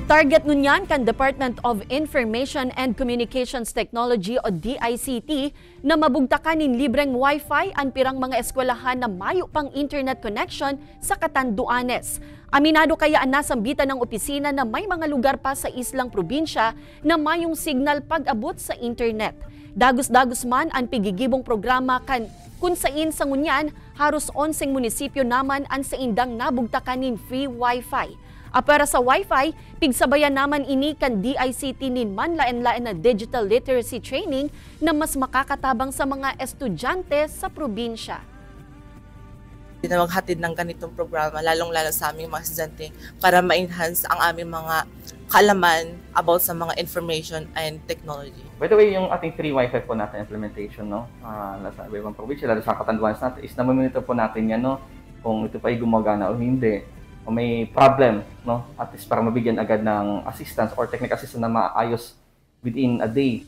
Target ngunyan kan Department of Information and Communications Technology o DICT na mabugtakan nin libreng Wi-Fi ang pirang mga eskwelahan na mayo pang internet connection sa Catanduanes. Aminado kaya ang nasambitan ng opisina na may mga lugar pa sa islang probinsya na mayong signal pag-abot sa internet. Dagos-dagos man ang pigigibong programa kung sain sa ngunyan, haros 11 munisipyo naman ang sa indang nabugtakan nin free Wi-Fi. Apera sa Wi-Fi, pigsabayan naman ini kan DICT nin manlaen-laen na digital literacy training na mas makakatabang sa mga estudyante sa probinsya. Na maghatid ng ganitong programa, lalong-lalo sa aming mga estudyante para ma-enhance ang aming mga kaalaman about sa mga information and technology. By the way, yung ating free Wi-Fi po natin implementation, no, nasa ibang probinsya, lalo sa Catanduanes natin, is na-monitor po natin yan, no, kung ito pa ay gumagana o hindi. O may problem, no, at least para mabigyan agad ng assistance or technical assistance na maayos within a day.